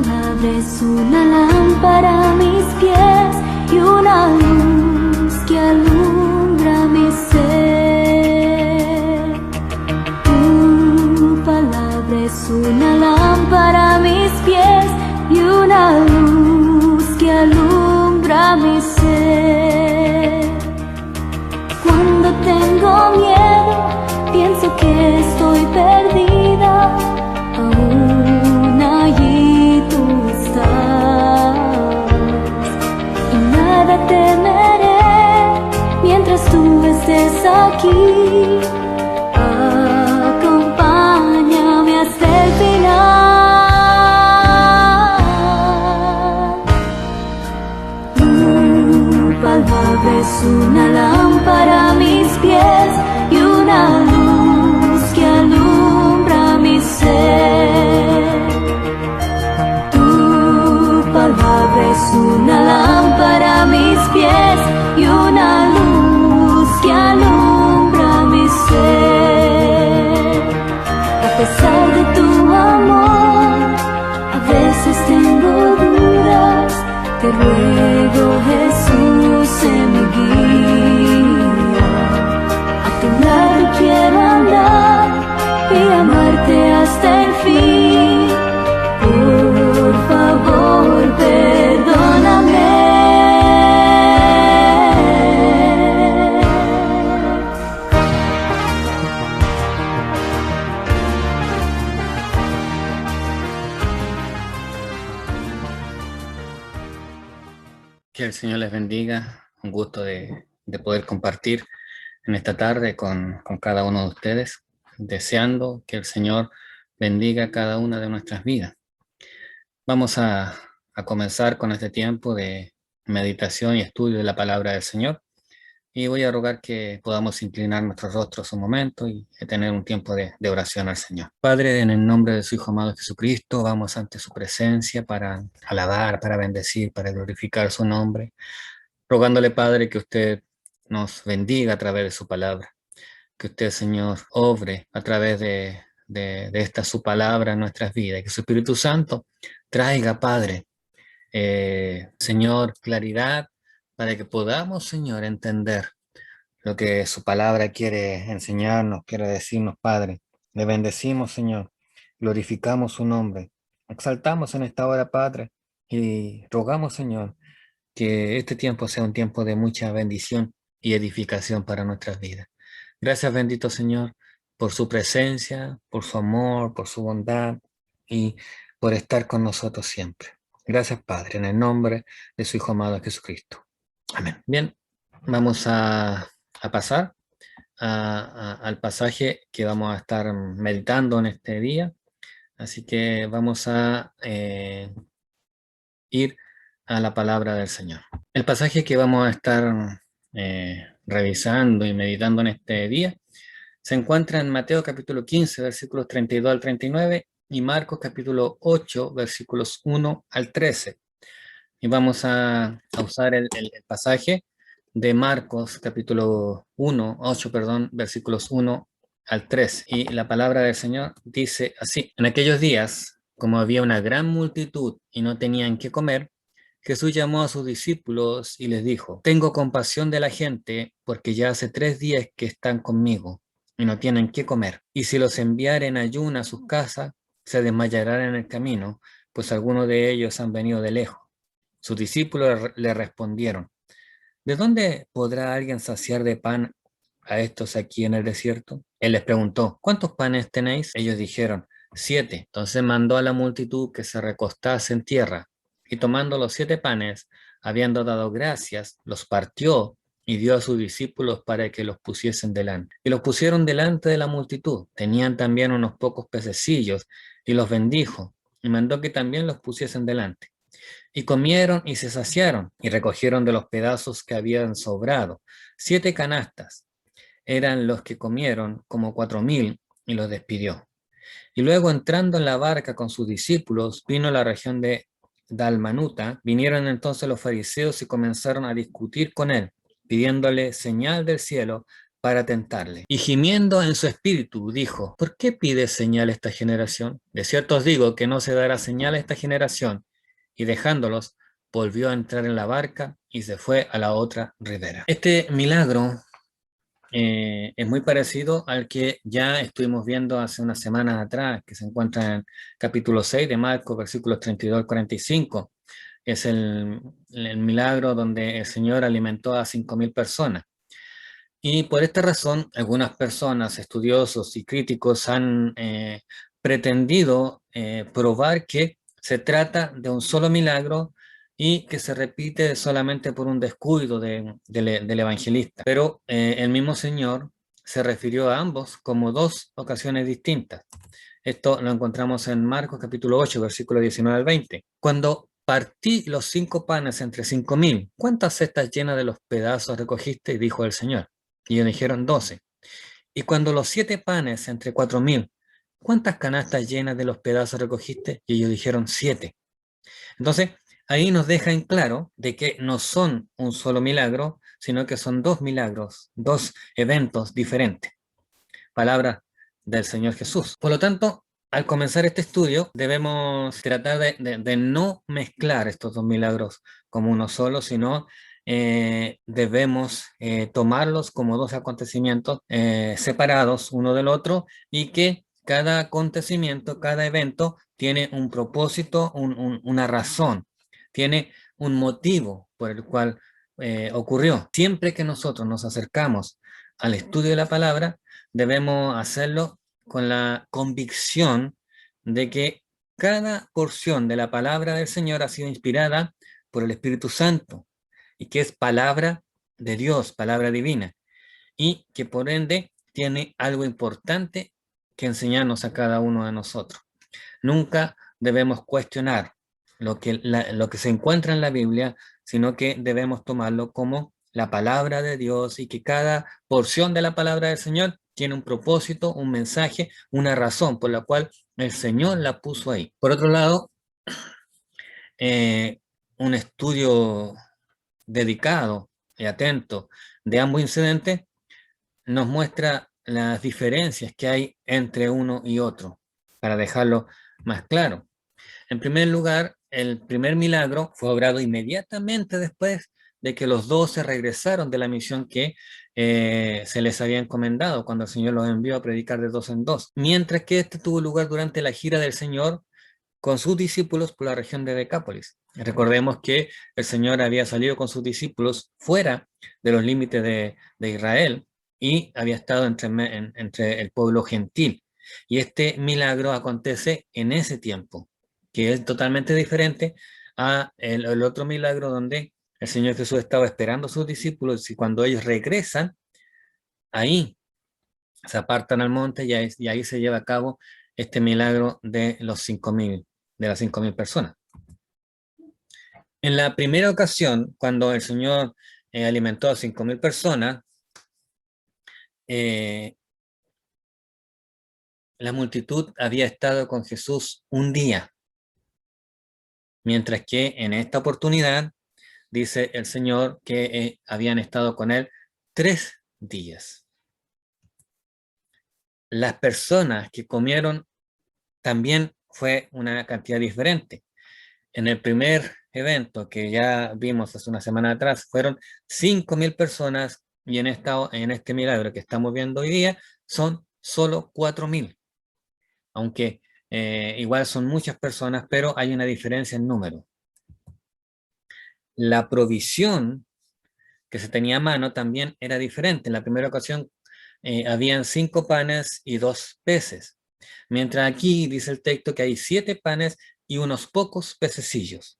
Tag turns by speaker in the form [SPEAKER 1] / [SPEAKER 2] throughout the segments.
[SPEAKER 1] palabra es una lámpara a mis pies y una luz que alumbra mi ser. Tu palabra es una lámpara a mis pies y una luz que alumbra mi ser. Cuando tengo miedo, pienso que estoy perdida, aún allí tú estás, y nada temeré mientras tú estés aquí. Acompáñame hasta el final. Tu palabra es una lámpara a mis pies y una luz que alumbra mi ser. Tu palabra es una lámpara a mis pies y una luz que alumbra mi ser. A pesar de tu amor, a veces tengo dudas. Te ruego, Jesús, sé mi guía. A tu lado quiero andar y amarte hasta el fin. Por favor, perdóname.
[SPEAKER 2] Que el Señor les bendiga. Un gusto de poder compartir en esta tarde con cada uno de ustedes, deseando que el Señor bendiga cada una de nuestras vidas. Vamos a comenzar con este tiempo de meditación y estudio de la palabra del Señor, y voy a rogar que podamos inclinar nuestros rostros un momento y tener un tiempo de oración al Señor. Padre, en el nombre de su Hijo amado Jesucristo, vamos ante su presencia para alabar, para bendecir, para glorificar su nombre, rogándole, Padre, que usted nos bendiga a través de su palabra, que usted, Señor, obre a través de esta su palabra en nuestras vidas, que su Espíritu Santo traiga, Padre, Señor, claridad, para que podamos, Señor, entender lo que su palabra quiere enseñarnos, quiere decirnos, Padre. Le bendecimos, Señor, glorificamos su nombre, exaltamos en esta hora, Padre, y rogamos, Señor, que este tiempo sea un tiempo de mucha bendición y edificación para nuestras vidas. Gracias, bendito Señor, por su presencia, por su amor, por su bondad y por estar con nosotros siempre. Gracias, Padre, en el nombre de su Hijo amado Jesucristo. Amén. Bien, vamos a pasar al pasaje que vamos a estar meditando en este día. Así que vamos a ir a la palabra del Señor. El pasaje que vamos a estar revisando y meditando en este día se encuentra en Mateo capítulo 15, versículos 32 al 39, y Marcos capítulo 8, versículos 1 al 13. Y vamos a usar el pasaje de Marcos capítulo 8, versículos 1 al 13. Y la palabra del Señor dice así: en aquellos días, como había una gran multitud y no tenían qué comer, Jesús llamó a sus discípulos y les dijo: tengo compasión de la gente, porque ya hace 3 días que están conmigo y no tienen qué comer. Y si los enviare en ayuno a sus casas, se desmayarán en el camino, pues algunos de ellos han venido de lejos. Sus discípulos le respondieron: ¿de dónde podrá alguien saciar de pan a estos aquí en el desierto? Él les preguntó: ¿cuántos panes tenéis? Ellos dijeron: 7. Entonces mandó a la multitud que se recostase en tierra, y tomando los 7 panes, habiendo dado gracias, los partió y dio a sus discípulos para que los pusiesen delante. Y los pusieron delante de la multitud. Tenían también unos pocos pececillos, y los bendijo, y mandó que también los pusiesen delante. Y comieron y se saciaron, y recogieron de los pedazos que habían sobrado 7 canastas. Eran los que comieron como 4,000, y los despidió. Y luego, entrando en la barca con sus discípulos, vino a la región de Dalmanuta. Vinieron entonces los fariseos y comenzaron a discutir con él, pidiéndole señal del cielo para tentarle. Y gimiendo en su espíritu, dijo: ¿Por qué pide señal esta generación? De cierto os digo que no se dará señal a esta generación. Y dejándolos, volvió a entrar en la barca y se fue a la otra ribera. Este milagro es muy parecido al que ya estuvimos viendo hace unas semanas atrás, que se encuentra en capítulo 6 de Marcos, versículos 32 al 45. Es el milagro donde el Señor alimentó a 5.000 personas. Y por esta razón, algunas personas, estudiosos y críticos, han pretendido probar que se trata de un solo milagro y que se repite solamente por un descuido del evangelista. Pero el mismo Señor se refirió a ambos como dos ocasiones distintas. Esto lo encontramos en Marcos capítulo 8, versículo 19 al 20. Cuando partí los 5 panes entre 5.000, ¿cuántas cestas llenas de los pedazos recogiste? Dijo el Señor. Y ellos dijeron 12. Y cuando los 7 panes entre 4.000, ¿cuántas canastas llenas de los pedazos recogiste? Y ellos dijeron 7. Entonces, ahí nos deja en claro de que no son un solo milagro, sino que son dos milagros, dos eventos diferentes. Palabra del Señor Jesús. Por lo tanto, al comenzar este estudio, debemos tratar de no mezclar estos dos milagros como uno solo, sino debemos tomarlos como dos acontecimientos separados uno del otro, y que cada acontecimiento, cada evento tiene un propósito, una razón, tiene un motivo por el cual ocurrió. Siempre que nosotros nos acercamos al estudio de la palabra, debemos hacerlo con la convicción de que cada porción de la palabra del Señor ha sido inspirada por el Espíritu Santo y que es palabra de Dios, palabra divina, y que por ende tiene algo importante que enseñarnos a cada uno de nosotros. Nunca debemos cuestionar lo que se encuentra en la Biblia, sino que debemos tomarlo como la palabra de Dios, y que cada porción de la palabra del Señor tiene un propósito, un mensaje, una razón por la cual el Señor la puso ahí. Por otro lado, un estudio dedicado y atento de ambos incidentes nos muestra las diferencias que hay entre uno y otro, para dejarlo más claro. En primer lugar, el primer milagro fue obrado inmediatamente después de que los 12 regresaron de la misión que se les había encomendado cuando el Señor los envió a predicar de dos en dos. Mientras que este tuvo lugar durante la gira del Señor con sus discípulos por la región de Decápolis. Recordemos que el Señor había salido con sus discípulos fuera de los límites de Israel y había estado entre el pueblo gentil. Y este milagro acontece en ese tiempo, que es totalmente diferente a el otro milagro donde el Señor Jesús estaba esperando a sus discípulos, y cuando ellos regresan, ahí se apartan al monte y ahí se lleva a cabo este milagro de los 5.000, de las 5.000 personas. En la primera ocasión, cuando el Señor alimentó a 5.000 personas, la multitud había estado con Jesús un día, mientras que en esta oportunidad dice el Señor que habían estado con él 3 días. Las personas que comieron también fue una cantidad diferente. En el primer evento que ya vimos hace una semana atrás, fueron 5.000 personas, y en este milagro que estamos viendo hoy día son solo 4.000. Aunque igual son muchas personas, pero hay una diferencia en número. La provisión que se tenía a mano también era diferente. En la primera ocasión habían 5 panes y 2 peces, mientras aquí dice el texto que hay 7 panes y unos pocos pececillos.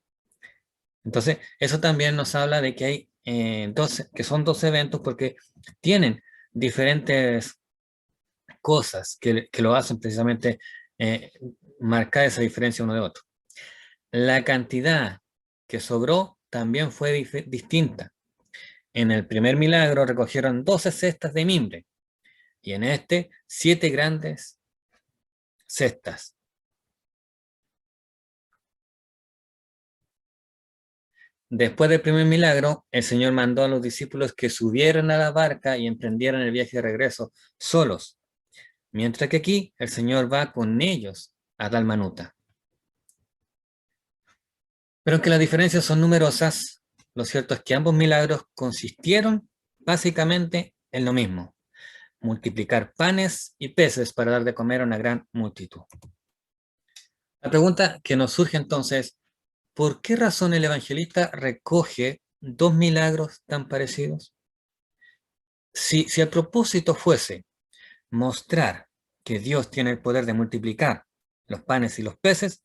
[SPEAKER 2] Entonces, eso también nos habla de que hay que son 2 eventos, porque tienen diferentes cosas que lo hacen precisamente marcar esa diferencia uno de otro. La cantidad que sobró también fue distinta. En el primer milagro recogieron 12 cestas de mimbre, y en este 7 grandes cestas. Después del primer milagro, el Señor mandó a los discípulos que subieran a la barca y emprendieran el viaje de regreso solos, mientras que aquí el Señor va con ellos a Dalmanuta. Pero aunque las diferencias son numerosas, lo cierto es que ambos milagros consistieron básicamente en lo mismo: multiplicar panes y peces para dar de comer a una gran multitud. La pregunta que nos surge entonces: ¿por qué razón el evangelista recoge dos milagros tan parecidos? Si el propósito fuese mostrar que Dios tiene el poder de multiplicar los panes y los peces,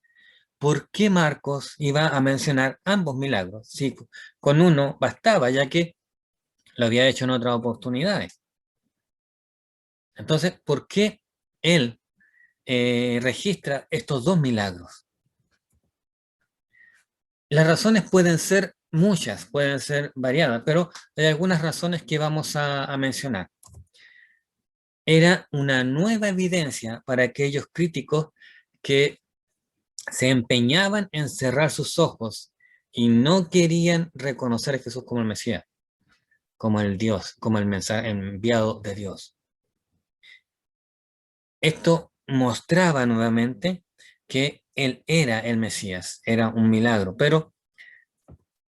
[SPEAKER 2] ¿por qué Marcos iba a mencionar ambos milagros? Si con uno bastaba, ya que lo había hecho en otras oportunidades. Entonces, ¿por qué él registra estos dos milagros? Las razones pueden ser muchas, pueden ser variadas, pero hay algunas razones que vamos a mencionar. Era una nueva evidencia para aquellos críticos que se empeñaban en cerrar sus ojos y no querían reconocer a Jesús como el Mesías, como el Dios, como el mensaje enviado de Dios. Esto mostraba nuevamente que él era el Mesías, era un milagro, pero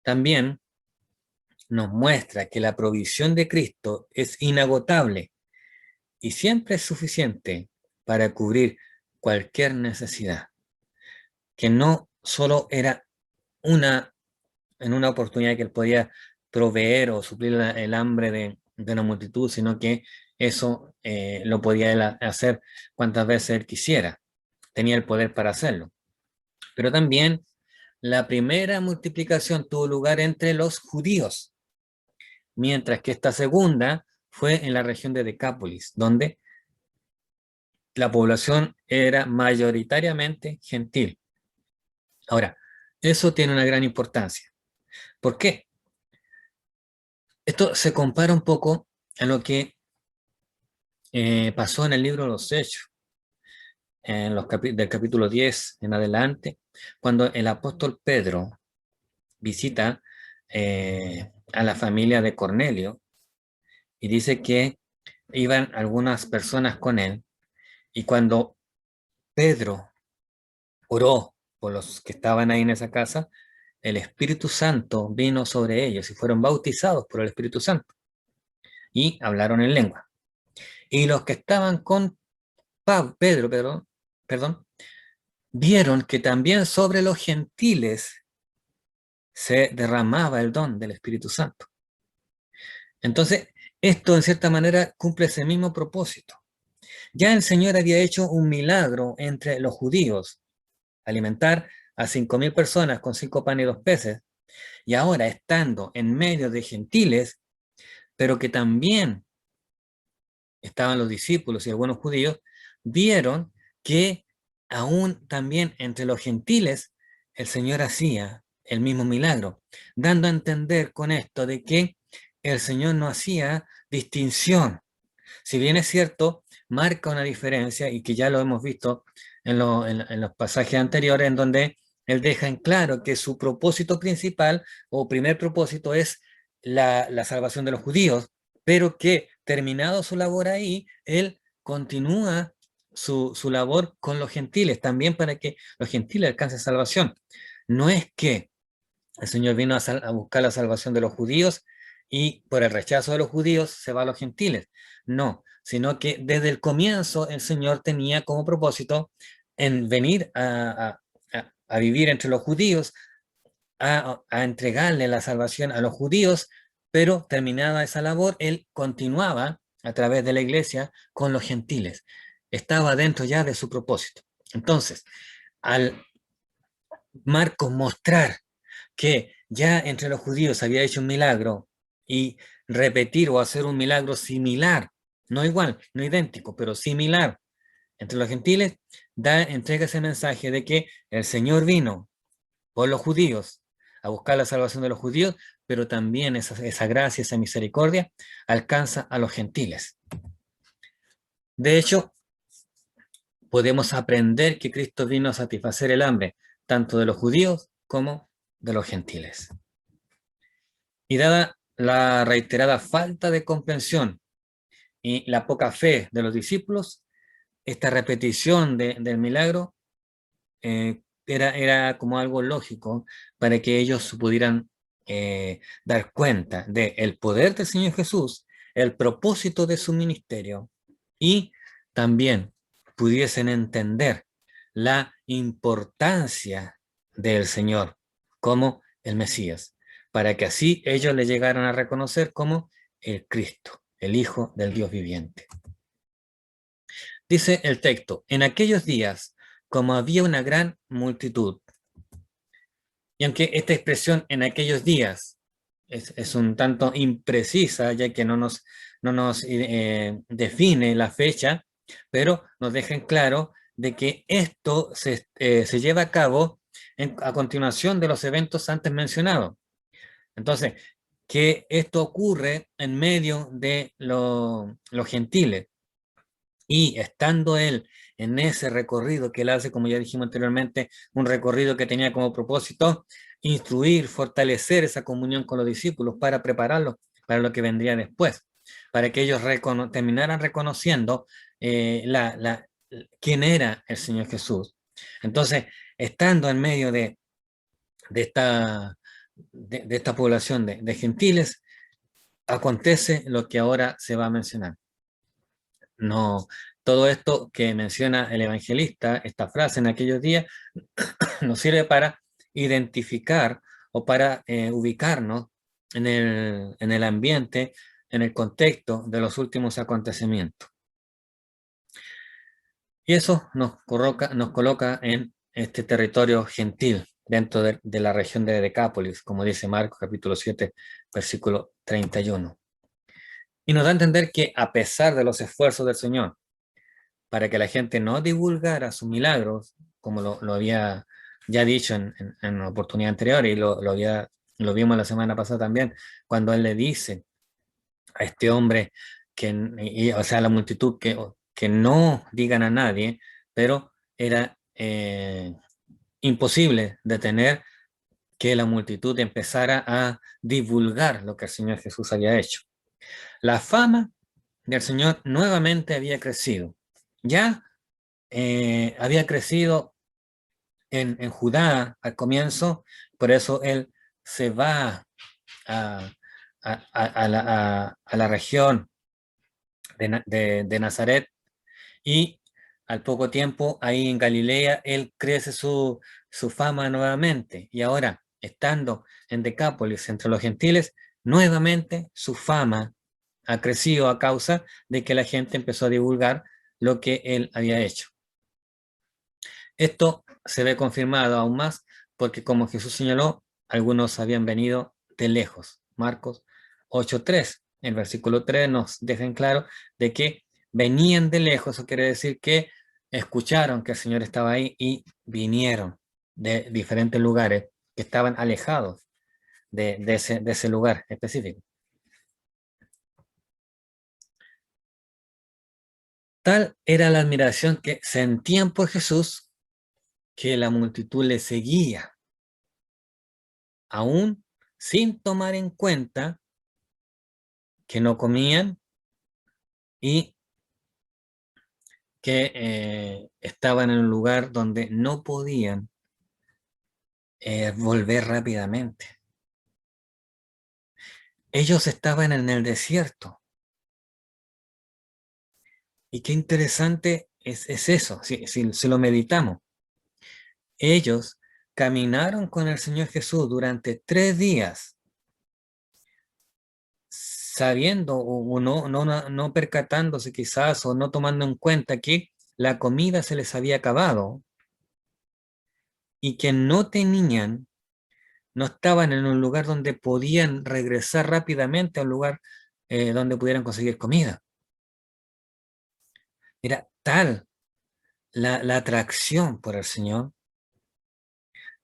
[SPEAKER 2] también nos muestra que la provisión de Cristo es inagotable y siempre es suficiente para cubrir cualquier necesidad, que no solo era en una oportunidad que él podía proveer o suplir el hambre de una multitud, sino que eso lo podía él hacer cuantas veces él quisiera. Tenía el poder para hacerlo. Pero también la primera multiplicación tuvo lugar entre los judíos, mientras que esta segunda fue en la región de Decápolis, donde la población era mayoritariamente gentil. Ahora, eso tiene una gran importancia. ¿Por qué? Esto se compara un poco a lo que pasó en el libro de los Hechos, en del capítulo 10 en adelante, cuando el apóstol Pedro visita a la familia de Cornelio y dice que iban algunas personas con él, y cuando Pedro oró por los que estaban ahí en esa casa, el Espíritu Santo vino sobre ellos y fueron bautizados por el Espíritu Santo y hablaron en lengua. Y los que estaban con Pedro, vieron que también sobre los gentiles se derramaba el don del Espíritu Santo. Entonces, esto en cierta manera cumple ese mismo propósito. Ya el Señor había hecho un milagro entre los judíos, alimentar a 5.000 personas con 5 panes y 2 peces, y ahora estando en medio de gentiles, pero que también estaban los discípulos y algunos judíos, vieron que aún también entre los gentiles el Señor hacía el mismo milagro, dando a entender con esto de que el Señor no hacía distinción. Si bien es cierto, marca una diferencia, y que ya lo hemos visto en los pasajes anteriores, en donde Él deja en claro que su propósito principal o primer propósito es la salvación de los judíos, pero que terminado su labor ahí, Él continúa su labor con los gentiles, también para que los gentiles alcancen salvación. No es que el Señor vino a buscar la salvación de los judíos y por el rechazo de los judíos se va a los gentiles. No, sino que desde el comienzo el Señor tenía como propósito en venir a vivir entre los judíos, a entregarle la salvación a los judíos, pero terminada esa labor, Él continuaba a través de la iglesia con los gentiles. Estaba dentro ya de su propósito. Entonces, al Marcos mostrar que ya entre los judíos había hecho un milagro y repetir o hacer un milagro similar, no igual, no idéntico, pero similar entre los gentiles, entrega ese mensaje de que el Señor vino por los judíos a buscar la salvación de los judíos, pero también esa gracia, esa misericordia alcanza a los gentiles. De hecho, podemos aprender que Cristo vino a satisfacer el hambre tanto de los judíos como de los gentiles. Y dada la reiterada falta de comprensión y la poca fe de los discípulos, esta repetición del milagro era como algo lógico para que ellos pudieran dar cuenta del poder del Señor Jesús, el propósito de su ministerio y también pudiesen entender la importancia del Señor como el Mesías, para que así ellos le llegaran a reconocer como el Cristo, el Hijo del Dios viviente. Dice el texto, en aquellos días, como había una gran multitud, y aunque esta expresión en aquellos días es un tanto imprecisa, ya que no nos define la fecha, pero nos deja en claro de que esto se lleva a cabo a continuación de los eventos antes mencionados. Entonces, que esto ocurre en medio de los gentiles, y estando él en ese recorrido que él hace, como ya dijimos anteriormente, un recorrido que tenía como propósito instruir, fortalecer esa comunión con los discípulos para prepararlos para lo que vendría después, para que ellos terminaran reconociendo quién era el Señor Jesús. Entonces, estando en medio de esta población de gentiles, acontece lo que ahora se va a mencionar. No, todo esto que menciona el evangelista, esta frase en aquellos días, nos sirve para identificar o para ubicarnos en el ambiente, en el contexto de los últimos acontecimientos. Y eso nos coloca en este territorio gentil, dentro de la región de Decápolis, como dice Marcos capítulo 7, versículo 31. Y nos da a entender que a pesar de los esfuerzos del Señor, para que la gente no divulgara sus milagros, como lo había ya dicho en la oportunidad anterior, y lo vimos la semana pasada también, cuando él le dice a este hombre, o sea, a la multitud, que no digan a nadie, pero era imposible detener que la multitud empezara a divulgar lo que el Señor Jesús había hecho. La fama del Señor nuevamente había crecido. Ya había crecido en Judá al comienzo, por eso él se va a, a la región de Nazaret, y al poco tiempo ahí en Galilea él crece su fama nuevamente, y ahora estando en Decápolis entre los gentiles, nuevamente su fama ha crecido a causa de que la gente empezó a divulgar lo que él había hecho. Esto se ve confirmado aún más porque, como Jesús señaló, algunos habían venido de lejos. Marcos 8:3, el versículo 3 nos deja en claro de que venían de lejos. Eso quiere decir que escucharon que el Señor estaba ahí y vinieron de diferentes lugares que estaban alejados de ese lugar específico. Tal era la admiración que sentían por Jesús, que la multitud le seguía, aún sin tomar en cuenta que no comían y que estaban en un lugar donde no podían volver rápidamente. Ellos estaban en el desierto. Y qué interesante es eso, si lo meditamos. Ellos caminaron con el Señor Jesús durante 3 días, sabiendo o no percatándose quizás, o no tomando en cuenta que la comida se les había acabado y que no estaban en un lugar donde podían regresar rápidamente a un lugar donde pudieran conseguir comida. Era tal la atracción por el Señor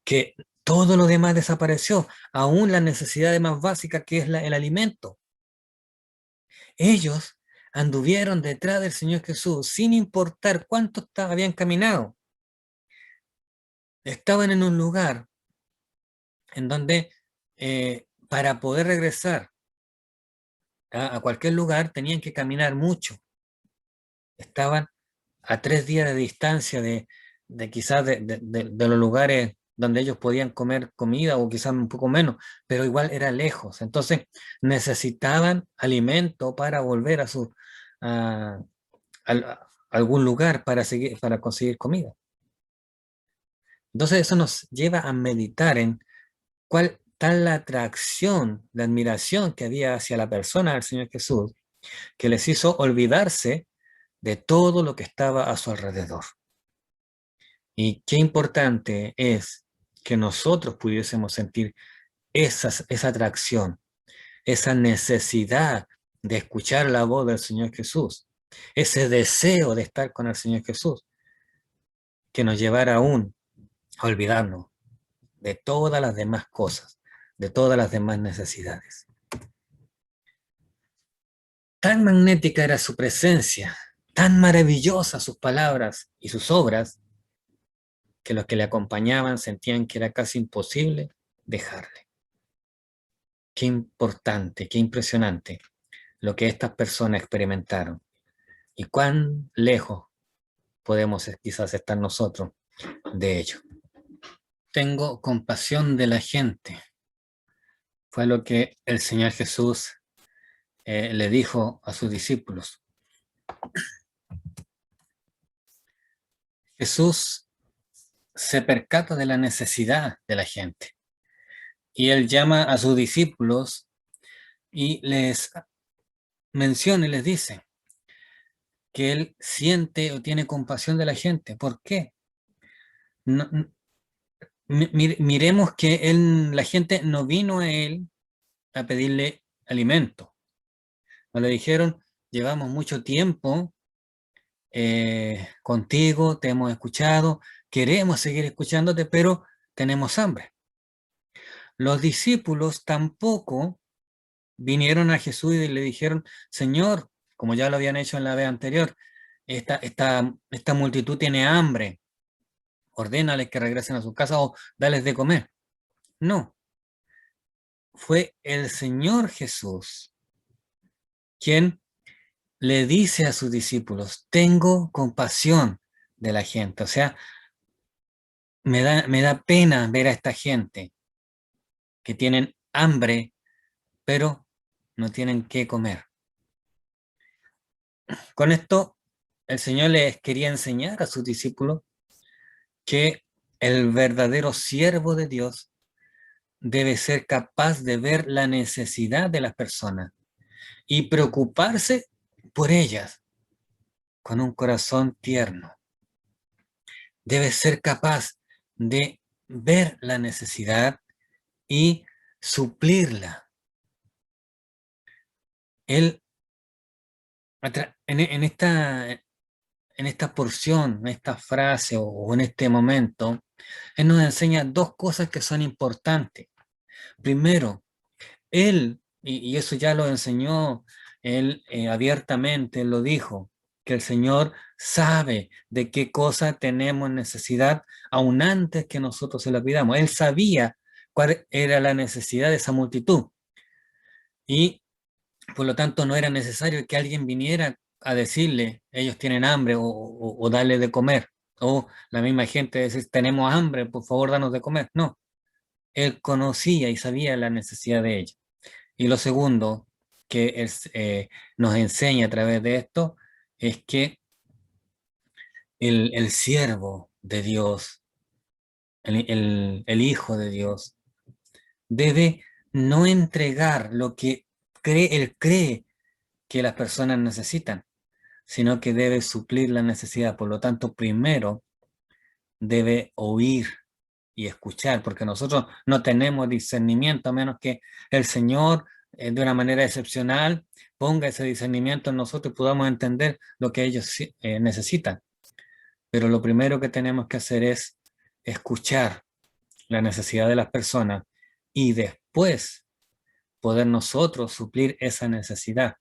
[SPEAKER 2] que todo lo demás desapareció, aún la necesidad más básica, que es el alimento. Ellos anduvieron detrás del Señor Jesús sin importar cuánto habían caminado. Estaban en un lugar en donde para poder regresar a cualquier lugar tenían que caminar mucho. Estaban a 3 días de distancia de quizás de los lugares donde ellos podían comer comida o quizás un poco menos, pero igual era lejos. Entonces necesitaban alimento para volver a, a algún lugar para conseguir comida. Entonces eso nos lleva a meditar en cuál tal la atracción, la admiración que había hacia la persona del Señor Jesús, que les hizo olvidarse de todo lo que estaba a su alrededor. Y qué importante es que nosotros pudiésemos sentir esa atracción, esa necesidad de escuchar la voz del Señor Jesús, ese deseo de estar con el Señor Jesús, que nos llevara aún a olvidarnos de todas las demás cosas, de todas las demás necesidades. Tan magnética era su presencia, tan maravillosa sus palabras y sus obras, que los que le acompañaban sentían que era casi imposible dejarle. Qué importante, qué impresionante lo que estas personas experimentaron y cuán lejos podemos quizás estar nosotros de ello. Tengo compasión de la gente. Fue lo que el Señor Jesús le dijo a sus discípulos. Jesús se percata de la necesidad de la gente y él llama a sus discípulos y les menciona y les dice que él siente o tiene compasión de la gente. ¿Por qué? No, miremos que la gente no vino a él a pedirle alimento. No le dijeron, llevamos mucho tiempo contigo, te hemos escuchado, queremos seguir escuchándote, pero tenemos hambre. Los discípulos tampoco vinieron a Jesús y le dijeron, Señor, como ya lo habían hecho en la vez anterior, esta multitud tiene hambre, ordénales que regresen a su casa o dales de comer. No, fue el Señor Jesús quien le dice a sus discípulos, tengo compasión de la gente. O sea, me da pena ver a esta gente que tienen hambre, pero no tienen qué comer. Con esto, el Señor les quería enseñar a sus discípulos que el verdadero siervo de Dios debe ser capaz de ver la necesidad de las personas y preocuparse por ellas con un corazón tierno. Debe ser capaz de ver la necesidad y suplirla. Él, en esta porción, en esta frase o en este momento, Él nos enseña dos cosas que son importantes. Primero, Él, y eso ya lo enseñó Él abiertamente, Él lo dijo, que el Señor sabe de qué cosa tenemos necesidad aún antes que nosotros se la pidamos. Él sabía cuál era la necesidad de esa multitud. Y por lo tanto no era necesario que alguien viniera a decirle, ellos tienen hambre o darle de comer. O la misma gente decir, tenemos hambre, por favor danos de comer. No, él conocía y sabía la necesidad de ellos. Y lo segundo que nos enseña a través de esto es que el siervo de Dios, el Hijo de Dios, debe no entregar lo que él cree que las personas necesitan, sino que debe suplir la necesidad. Por lo tanto, primero debe oír y escuchar, porque nosotros no tenemos discernimiento a menos que el Señor, de una manera excepcional, ponga ese discernimiento en nosotros y podamos entender lo que ellos necesitan. Pero lo primero que tenemos que hacer es escuchar la necesidad de las personas y después poder nosotros suplir esa necesidad.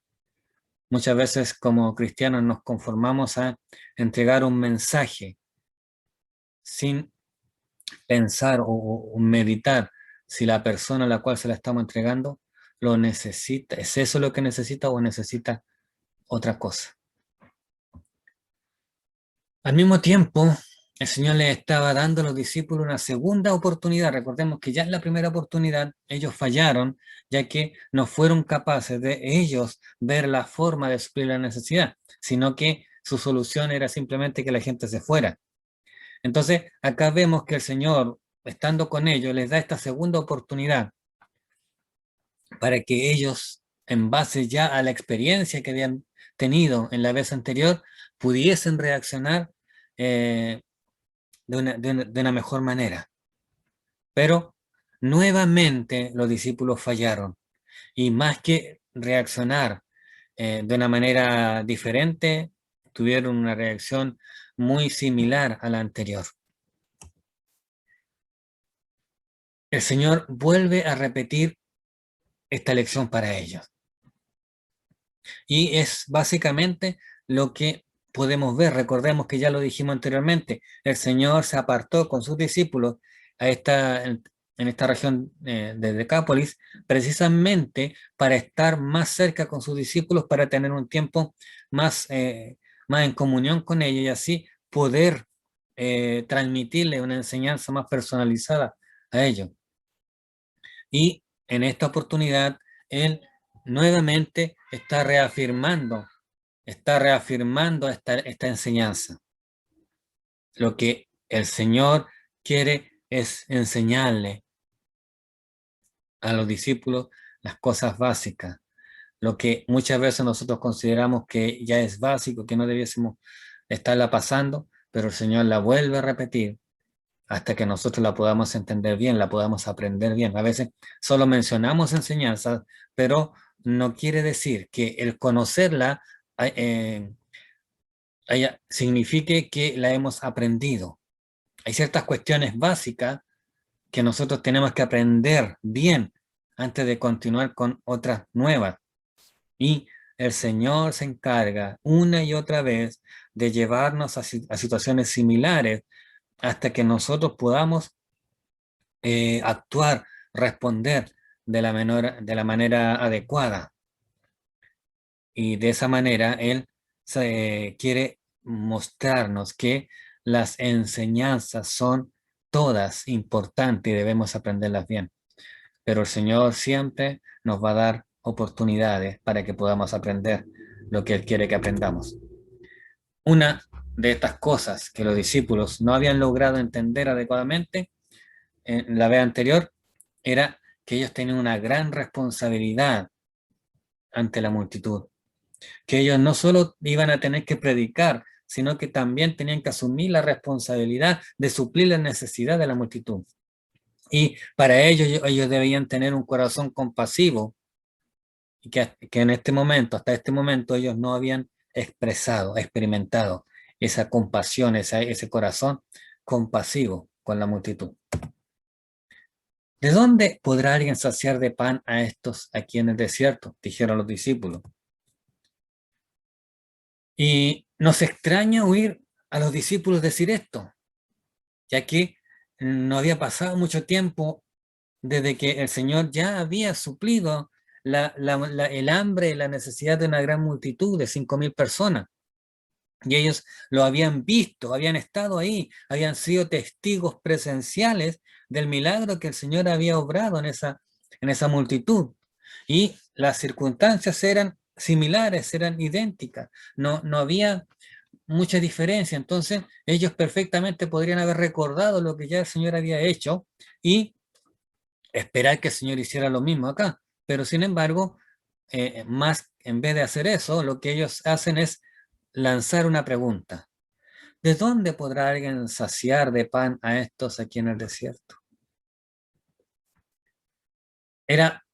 [SPEAKER 2] Muchas veces como cristianos nos conformamos a entregar un mensaje sin pensar o meditar si la persona a la cual se la estamos entregando lo necesita. ¿Es eso lo que necesita o necesita otra cosa? Al mismo tiempo, el Señor les estaba dando a los discípulos una segunda oportunidad. Recordemos que ya en la primera oportunidad ellos fallaron, ya que no fueron capaces de ellos ver la forma de suplir la necesidad, sino que su solución era simplemente que la gente se fuera. Entonces, acá vemos que el Señor, estando con ellos, les da esta segunda oportunidad para que ellos, en base ya a la experiencia que habían tenido en la vez anterior, pudiesen reaccionar de una mejor manera. Pero nuevamente los discípulos fallaron y más que reaccionar de una manera diferente, tuvieron una reacción muy similar a la anterior. El Señor vuelve a repetir esta lección para ellos. Y es básicamente lo que podemos ver. Recordemos que ya lo dijimos anteriormente, el Señor se apartó con sus discípulos en esta región de Decápolis, precisamente para estar más cerca con sus discípulos, para tener un tiempo más, más en comunión con ellos y así poder transmitirle una enseñanza más personalizada a ellos. Y en esta oportunidad, Él nuevamente está reafirmando esta enseñanza. Lo que el Señor quiere es enseñarle a los discípulos las cosas básicas, lo que muchas veces nosotros consideramos que ya es básico, que no debiésemos estarla pasando, pero el Señor la vuelve a repetir hasta que nosotros la podamos entender bien, la podamos aprender bien. A veces solo mencionamos enseñanzas, pero no quiere decir que el conocerla signifique que la hemos aprendido. Hay ciertas cuestiones básicas que nosotros tenemos que aprender bien antes de continuar con otras nuevas. Y el Señor se encarga una y otra vez de llevarnos a situaciones similares hasta que nosotros podamos actuar, responder de la manera adecuada. Y de esa manera Él quiere mostrarnos que las enseñanzas son todas importantes y debemos aprenderlas bien. Pero el Señor siempre nos va a dar oportunidades para que podamos aprender lo que Él quiere que aprendamos. Una de estas cosas que los discípulos no habían logrado entender adecuadamente en la vez anterior era que ellos tenían una gran responsabilidad ante la multitud, que ellos no solo iban a tener que predicar, sino que también tenían que asumir la responsabilidad de suplir la necesidad de la multitud. Y para ellos debían tener un corazón compasivo, y que en este momento, hasta este momento, ellos no habían experimentado esa compasión, ese corazón compasivo con la multitud. ¿De dónde podrá alguien saciar de pan a estos aquí en el desierto?, dijeron los discípulos. Y nos extraña oír a los discípulos decir esto, ya que no había pasado mucho tiempo desde que el Señor ya había suplido el hambre y la necesidad de una gran multitud de 5.000 personas. Y ellos lo habían visto, habían estado ahí, habían sido testigos presenciales del milagro que el Señor había obrado en esa multitud. Y las circunstancias eran similares, eran idénticas, no había mucha diferencia. Entonces ellos perfectamente podrían haber recordado lo que ya el Señor había hecho y esperar que el Señor hiciera lo mismo acá. Pero sin embargo, más en vez de hacer eso, lo que ellos hacen es lanzar una pregunta. ¿De dónde podrá alguien saciar de pan a estos aquí en el desierto? Era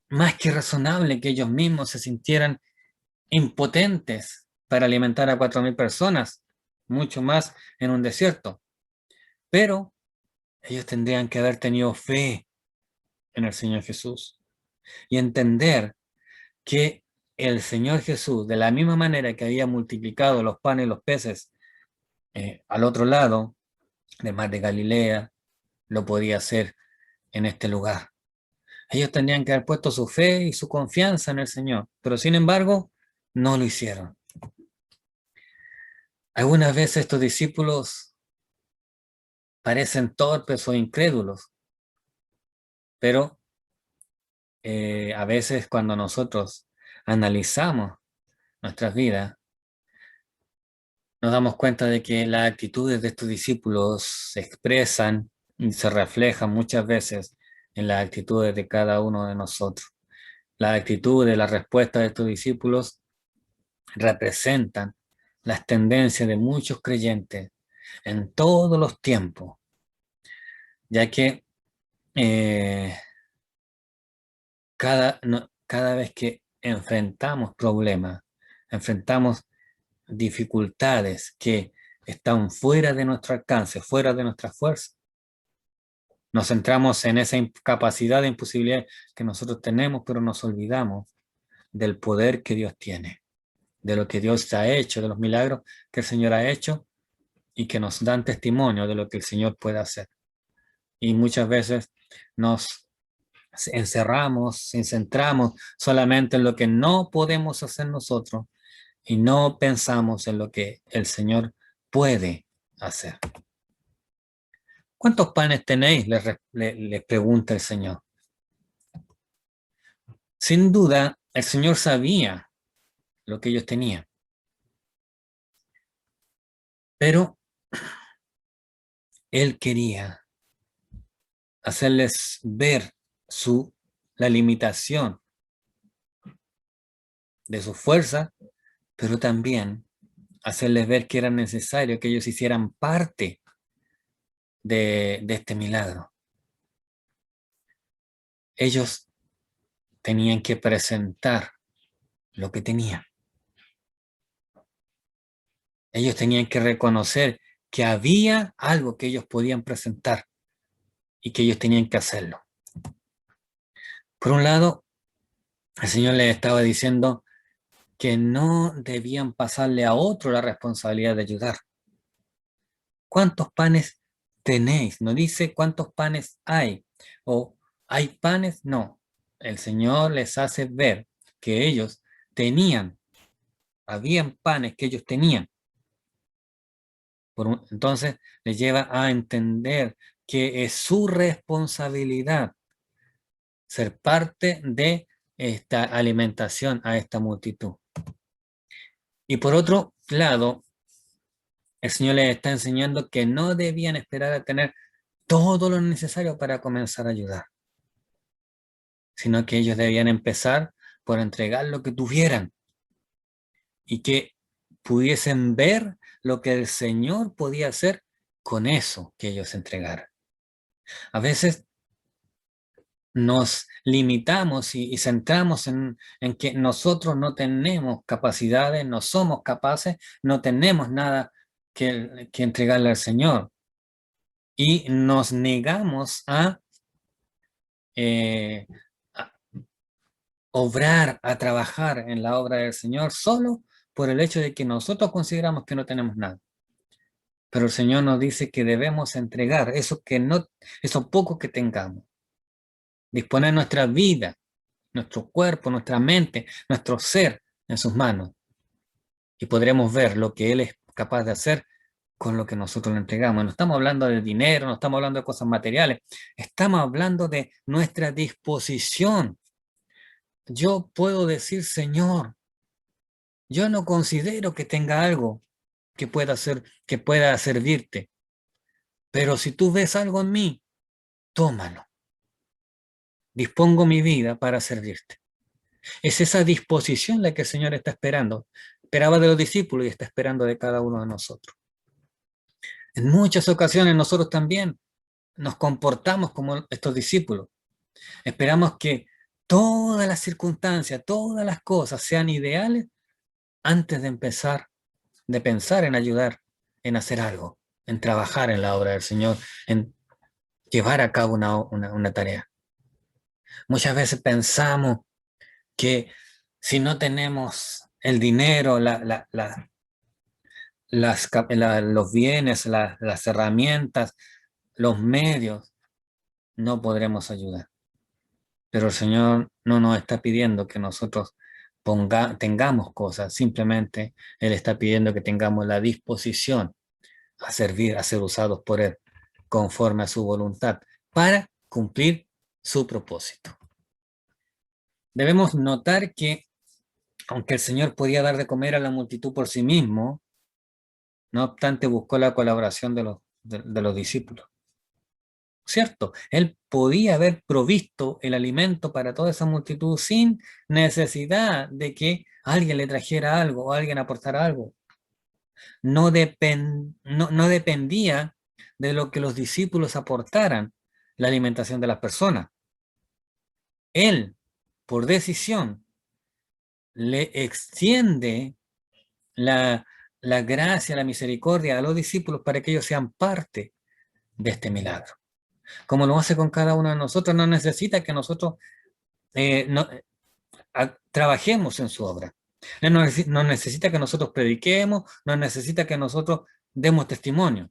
[SPEAKER 2] más que razonable que ellos mismos se sintieran impotentes para alimentar a 4.000 personas, mucho más en un desierto. Pero ellos tendrían que haber tenido fe en el Señor Jesús y entender que el Señor Jesús, de la misma manera que había multiplicado los panes y los peces al otro lado del mar de Galilea, lo podía hacer en este lugar. Ellos tendrían que haber puesto su fe y su confianza en el Señor, pero sin embargo, no lo hicieron. Algunas veces estos discípulos parecen torpes o incrédulos, pero a veces cuando nosotros analizamos nuestras vidas, nos damos cuenta de que las actitudes de estos discípulos se expresan y se reflejan muchas veces en las actitudes de cada uno de nosotros. Las actitudes, las respuestas de estos discípulos representan las tendencias de muchos creyentes en todos los tiempos, ya que cada vez que enfrentamos problemas, enfrentamos dificultades que están fuera de nuestro alcance, fuera de nuestra fuerza, nos centramos en esa incapacidad e imposibilidad que nosotros tenemos, pero nos olvidamos del poder que Dios tiene, de lo que Dios ha hecho, de los milagros que el Señor ha hecho y que nos dan testimonio de lo que el Señor puede hacer. Y muchas veces nos encerramos, nos centramos solamente en lo que no podemos hacer nosotros y no pensamos en lo que el Señor puede hacer. ¿Cuántos panes tenéis? Les pregunta el Señor. Sin duda, el Señor sabía lo que ellos tenían. Pero Él quería hacerles ver la limitación de su fuerza, pero también hacerles ver que era necesario que ellos hicieran parte de este milagro. Ellos tenían que presentar lo que tenían. Ellos tenían que reconocer que había algo que ellos podían presentar y que ellos tenían que hacerlo. Por un lado, el Señor les estaba diciendo que no debían pasarle a otro la responsabilidad de ayudar. ¿Cuántos panes tenéis? No dice cuántos panes hay. O ¿hay panes? No. El Señor les hace ver que ellos habían panes que ellos tenían. Entonces les lleva a entender que es su responsabilidad ser parte de esta alimentación a esta multitud. Y por otro lado, el Señor les está enseñando que no debían esperar a tener todo lo necesario para comenzar a ayudar, sino que ellos debían empezar por entregar lo que tuvieran y que pudiesen ver lo que el Señor podía hacer con eso que ellos entregaran. A veces nos limitamos y centramos en que nosotros no tenemos capacidades, no somos capaces, no tenemos nada que entregarle al Señor. Y nos negamos a obrar, a trabajar en la obra del Señor solo por el hecho de que nosotros consideramos que no tenemos nada. Pero el Señor nos dice que debemos entregar eso poco que tengamos. Disponer nuestra vida, nuestro cuerpo, nuestra mente, nuestro ser en sus manos. Y podremos ver lo que Él es capaz de hacer con lo que nosotros le entregamos. No estamos hablando de dinero, no estamos hablando de cosas materiales, estamos hablando de nuestra disposición. Yo puedo decir, Señor, yo no considero que tenga algo que pueda servirte, pero si tú ves algo en mí, tómalo. Dispongo mi vida para servirte. Es esa disposición la que el Señor está esperando. Esperaba de los discípulos y está esperando de cada uno de nosotros. En muchas ocasiones nosotros también nos comportamos como estos discípulos. Esperamos que todas las circunstancias, todas las cosas sean ideales antes de pensar en ayudar, en hacer algo, en trabajar en la obra del Señor, en llevar a cabo una tarea. Muchas veces pensamos que si no tenemos el dinero, los bienes, las herramientas, los medios, no podremos ayudar. Pero el Señor no nos está pidiendo que nosotros tengamos cosas, simplemente Él está pidiendo que tengamos la disposición a servir, a ser usados por Él, conforme a su voluntad, para cumplir su propósito. Debemos notar que, aunque el Señor podía dar de comer a la multitud por sí mismo, no obstante buscó la colaboración de los discípulos. ¿Cierto? Él podía haber provisto el alimento para toda esa multitud sin necesidad de que alguien le trajera algo o alguien aportara algo. No dependía de lo que los discípulos aportaran la alimentación de las personas. Él, por decisión, le extiende la gracia, la misericordia a los discípulos para que ellos sean parte de este milagro. Como lo hace con cada uno de nosotros, no necesita que nosotros trabajemos en su obra. No necesita que nosotros prediquemos, no necesita que nosotros demos testimonio.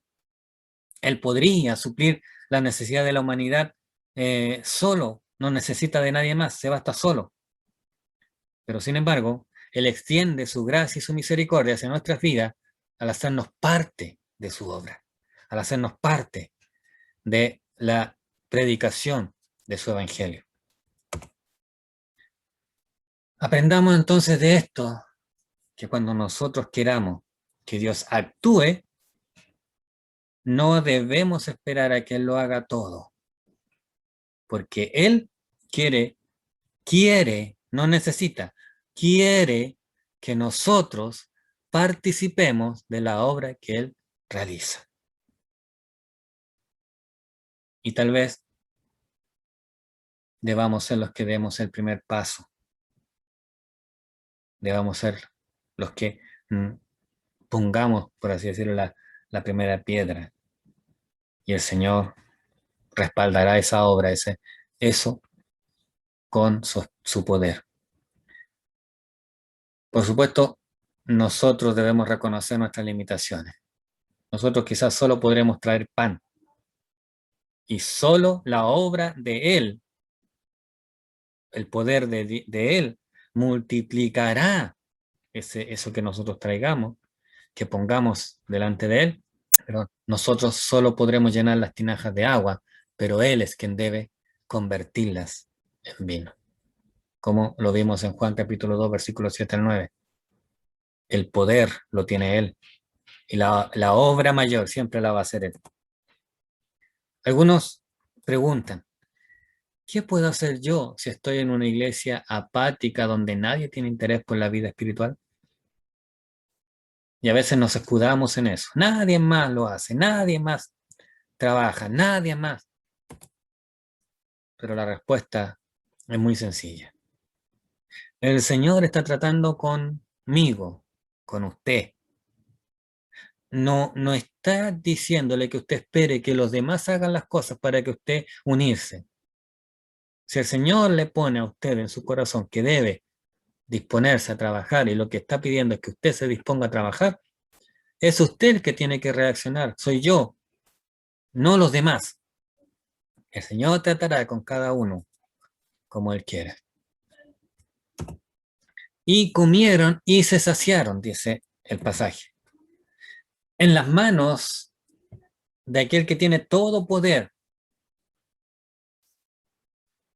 [SPEAKER 2] Él podría suplir la necesidad de la humanidad solo, no necesita de nadie más, se basta solo. Pero sin embargo, Él extiende su gracia y su misericordia hacia nuestras vidas al hacernos parte de su obra, al hacernos parte de la predicación de su evangelio. Aprendamos entonces de esto, que cuando nosotros queramos que Dios actúe, no debemos esperar a que Él lo haga todo, porque Él quiere, no necesita, quiere que nosotros participemos de la obra que Él realiza. Y tal vez debamos ser los que demos el primer paso. Debamos ser los que pongamos, por así decirlo, la primera piedra. Y el Señor respaldará esa obra, eso con su poder. Por supuesto, nosotros debemos reconocer nuestras limitaciones. Nosotros quizás solo podremos traer pan. Y solo la obra de Él, el poder de Él, multiplicará eso que nosotros traigamos, que pongamos delante de Él. Pero nosotros solo podremos llenar las tinajas de agua, pero Él es quien debe convertirlas en vino. Como lo vimos en Juan capítulo 2, versículos 7 al 9. El poder lo tiene Él. Y la obra mayor siempre la va a hacer Él. Algunos preguntan, ¿qué puedo hacer yo si estoy en una iglesia apática donde nadie tiene interés por la vida espiritual? Y a veces nos escudamos en eso. Nadie más lo hace, nadie más trabaja, nadie más. Pero la respuesta es muy sencilla. El Señor está tratando conmigo, con usted. No está diciéndole que usted espere que los demás hagan las cosas para que usted unirse. Si el Señor le pone a usted en su corazón que debe disponerse a trabajar y lo que está pidiendo es que usted se disponga a trabajar, es usted el que tiene que reaccionar, soy yo, no los demás. El Señor tratará con cada uno como Él quiera. Y comieron y se saciaron, dice el pasaje. En las manos de aquel que tiene todo poder,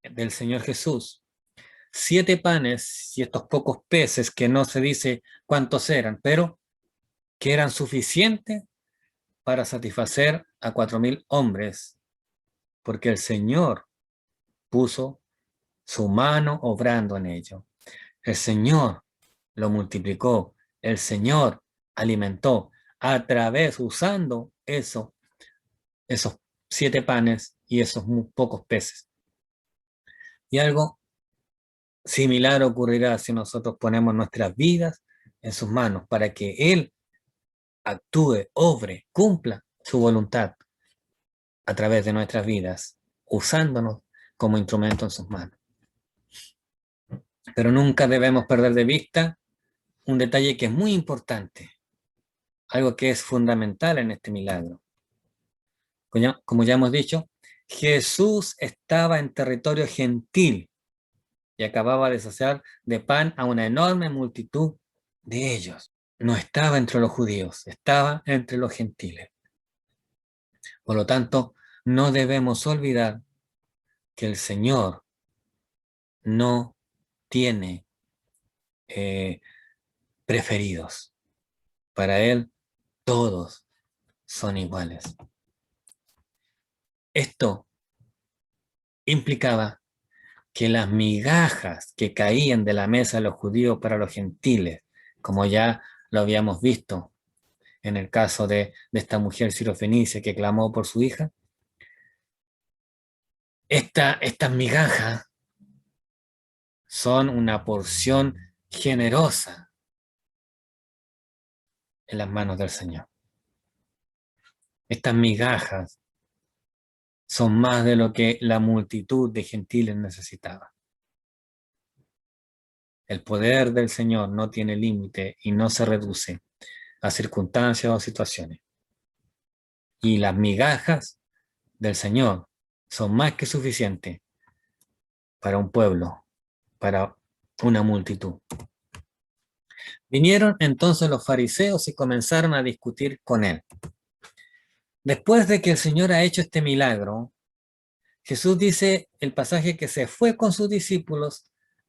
[SPEAKER 2] del Señor Jesús, 7 panes y estos pocos peces que no se dice cuántos eran, pero que eran suficientes para satisfacer a 4,000 hombres, porque el Señor puso su mano obrando en ello. El Señor lo multiplicó, el Señor alimentó a través, usando esos 7 panes y esos muy pocos peces. Y algo similar ocurrirá si nosotros ponemos nuestras vidas en sus manos para que Él actúe, obre, cumpla su voluntad a través de nuestras vidas, usándonos como instrumento en sus manos. Pero nunca debemos perder de vista un detalle que es muy importante, algo que es fundamental en este milagro. Como ya hemos dicho, Jesús estaba en territorio gentil y acababa de saciar de pan a una enorme multitud de ellos. No estaba entre los judíos, estaba entre los gentiles. Por lo tanto, no debemos olvidar que el Señor no tiene preferidos. Para Él, todos son iguales. Esto implicaba que las migajas que caían de la mesa de los judíos para los gentiles, como ya lo habíamos visto en el caso de esta mujer sirofenicia que clamó por su hija, estas migajas son una porción generosa en las manos del Señor. Estas migajas son más de lo que la multitud de gentiles necesitaba. El poder del Señor no tiene límite y no se reduce a circunstancias o situaciones. Y las migajas del Señor son más que suficientes para un pueblo, para una multitud. Vinieron entonces los fariseos y comenzaron a discutir con él. Después de que el Señor ha hecho este milagro, Jesús dice el pasaje que se fue con sus discípulos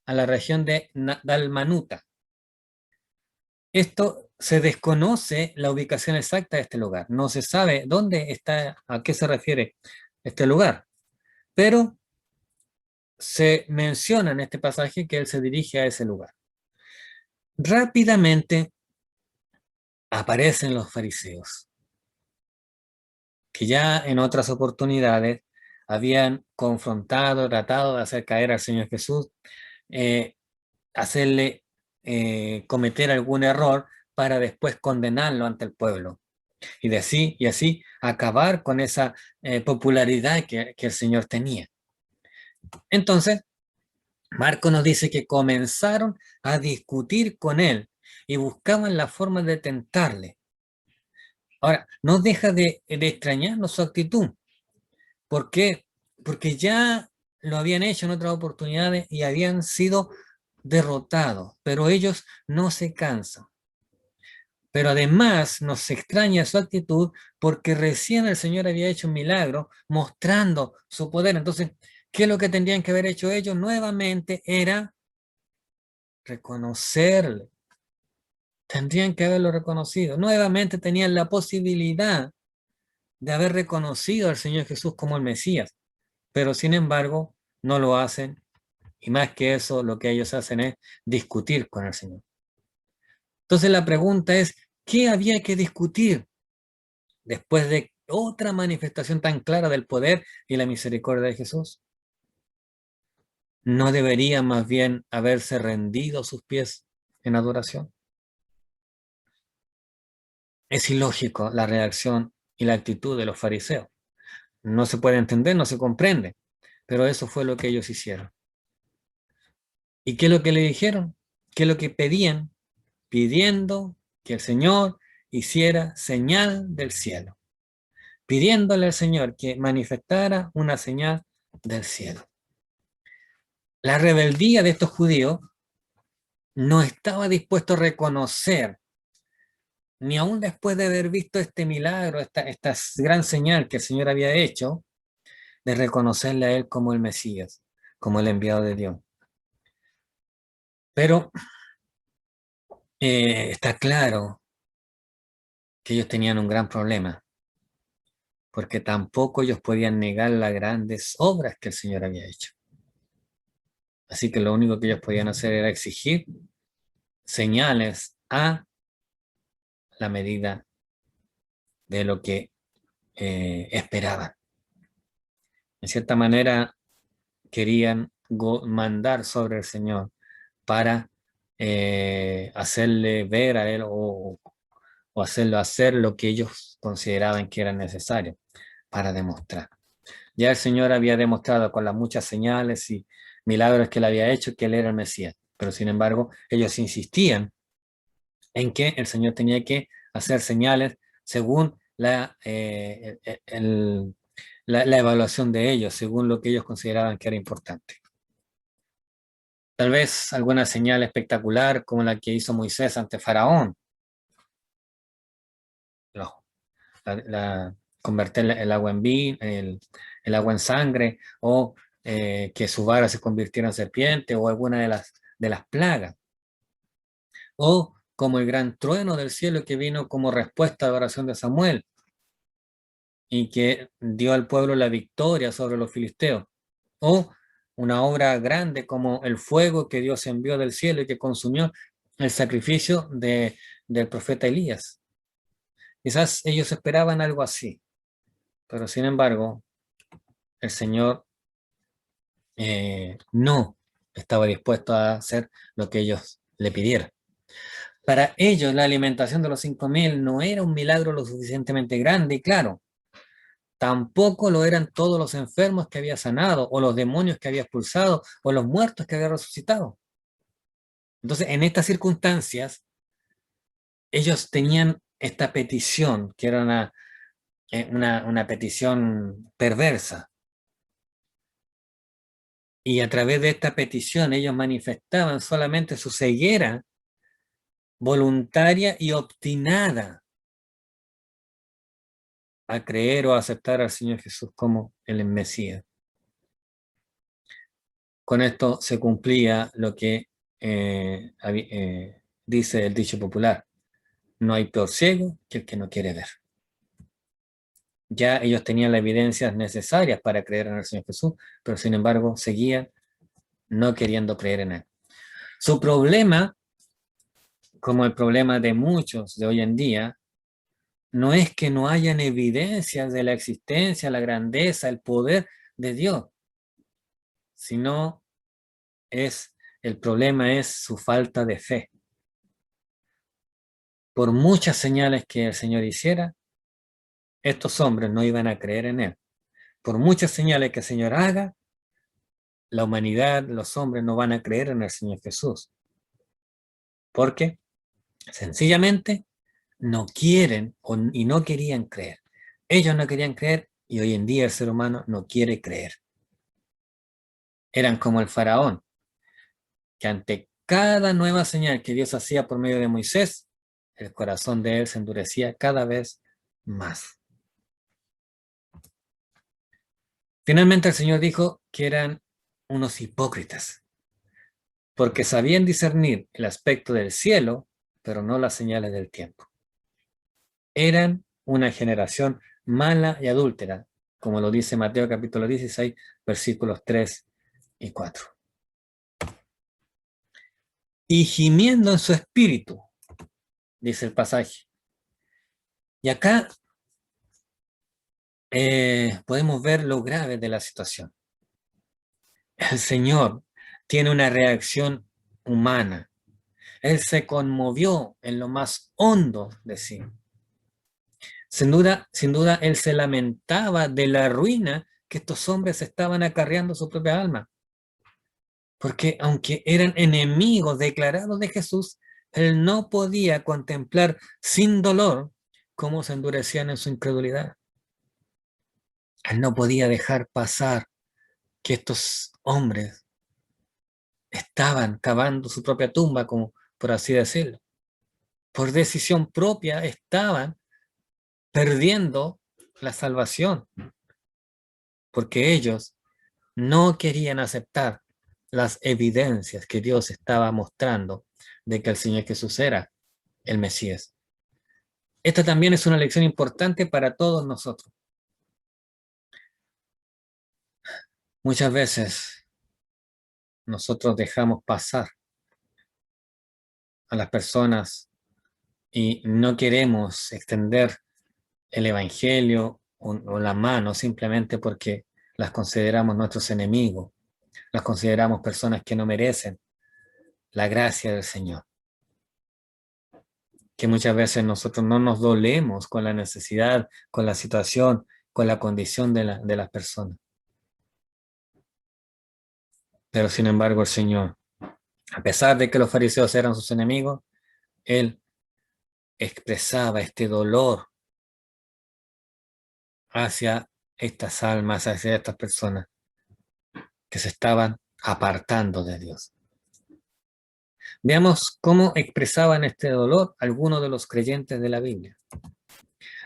[SPEAKER 2] a la región de Dalmanuta. Esto se desconoce la ubicación exacta de este lugar. No se sabe dónde está, a qué se refiere este lugar. Pero se menciona en este pasaje que él se dirige a ese lugar. Rápidamente aparecen los fariseos, que ya en otras oportunidades habían confrontado, tratado de hacer caer al Señor Jesús, hacerle cometer algún error para después condenarlo ante el pueblo. Y así acabar con esa popularidad que el Señor tenía. Entonces, Marco nos dice que comenzaron a discutir con él y buscaban la forma de tentarle. Ahora, no deja de extrañarnos su actitud. ¿Por qué? Porque ya lo habían hecho en otras oportunidades y habían sido derrotados, pero ellos no se cansan. Pero además nos extraña su actitud porque recién el Señor había hecho un milagro mostrando su poder. Entonces, ¿qué es lo que tendrían que haber hecho ellos? Nuevamente era reconocerle. Tendrían que haberlo reconocido. Nuevamente tenían la posibilidad de haber reconocido al Señor Jesús como el Mesías. Pero sin embargo, no lo hacen. Y más que eso, lo que ellos hacen es discutir con el Señor. Entonces la pregunta es, ¿qué había que discutir después de otra manifestación tan clara del poder y la misericordia de Jesús? ¿No debería más bien haberse rendido a sus pies en adoración? Es ilógico la reacción y la actitud de los fariseos. No se puede entender, no se comprende, pero eso fue lo que ellos hicieron. ¿Y qué es lo que le dijeron? ¿Qué es lo que pedían? Pidiendo que el Señor hiciera señal del cielo, pidiéndole al Señor que manifestara una señal del cielo. La rebeldía de estos judíos no estaba dispuesto a reconocer, ni aún después de haber visto este milagro, esta gran señal que el Señor había hecho, de reconocerle a Él como el Mesías, como el enviado de Dios. Pero está claro que ellos tenían un gran problema, porque tampoco ellos podían negar las grandes obras que el Señor había hecho. Así que lo único que ellos podían hacer era exigir señales a la medida de lo que esperaban. En cierta manera, querían mandar sobre el Señor para hacerle ver a Él o hacerlo hacer lo que ellos consideraban que era necesario para demostrar. Ya el Señor había demostrado con las muchas señales y milagros que Él había hecho que Él era el Mesías, pero sin embargo ellos insistían en que el Señor tenía que hacer señales según la la evaluación de ellos según lo que ellos consideraban que era importante. Tal vez alguna señal espectacular como la que hizo Moisés ante Faraón. No, convertir el agua en vino, el agua en sangre, o que su vara se convirtiera en serpiente, o alguna de las plagas. O como el gran trueno del cielo que vino como respuesta a la oración de Samuel y que dio al pueblo la victoria sobre los filisteos. O una obra grande como el fuego que Dios envió del cielo y que consumió el sacrificio del profeta Elías. Quizás ellos esperaban algo así, pero sin embargo, el Señor no estaba dispuesto a hacer lo que ellos le pidieran. Para ellos, la alimentación de los 5.000 no era un milagro lo suficientemente grande, y claro, tampoco lo eran todos los enfermos que había sanado, o los demonios que había expulsado, o los muertos que había resucitado. Entonces, en estas circunstancias, ellos tenían esta petición, que era una petición perversa. Y a través de esta petición, ellos manifestaban solamente su ceguera voluntaria y obstinada a creer o a aceptar al Señor Jesús como el Mesías. Con esto se cumplía lo que dice el dicho popular: no hay peor ciego que el que no quiere ver. Ya ellos tenían las evidencias necesarias para creer en el Señor Jesús, pero sin embargo seguían no queriendo creer en Él. Su problema, como el problema de muchos de hoy en día, no es que no hayan evidencias de la existencia, la grandeza, el poder de Dios, sino el problema es su falta de fe. Por muchas señales que el Señor hiciera, estos hombres no iban a creer en Él. Por muchas señales que el Señor haga, la humanidad, los hombres no van a creer en el Señor Jesús. Porque sencillamente no quieren y no querían creer. Ellos no querían creer y hoy en día el ser humano no quiere creer. Eran como el faraón, que ante cada nueva señal que Dios hacía por medio de Moisés, el corazón de él se endurecía cada vez más. Finalmente el Señor dijo que eran unos hipócritas, porque sabían discernir el aspecto del cielo, pero no las señales del tiempo. Eran una generación mala y adúltera, como lo dice Mateo capítulo 16, versículos 3 y 4. Y gimiendo en su espíritu, dice el pasaje. Y acá podemos ver lo grave de la situación. El Señor tiene una reacción humana. Él se conmovió en lo más hondo de sí. Sin duda, Él se lamentaba de la ruina que estos hombres estaban acarreando su propia alma. Porque aunque eran enemigos declarados de Jesús, Él no podía contemplar sin dolor cómo se endurecían en su incredulidad. Él no podía dejar pasar que estos hombres estaban cavando su propia tumba, como por así decirlo. Por decisión propia estaban perdiendo la salvación, porque ellos no querían aceptar las evidencias que Dios estaba mostrando de que el Señor Jesús era el Mesías. Esta también es una lección importante para todos nosotros. Muchas veces nosotros dejamos pasar a las personas y no queremos extender el Evangelio o la mano simplemente porque las consideramos nuestros enemigos, las consideramos personas que no merecen la gracia del Señor. Que muchas veces nosotros no nos dolemos con la necesidad, con la situación, con la condición de las personas. Pero sin embargo el Señor, a pesar de que los fariseos eran sus enemigos, Él expresaba este dolor hacia estas almas, hacia estas personas que se estaban apartando de Dios. Veamos cómo expresaban este dolor algunos de los creyentes de la Biblia.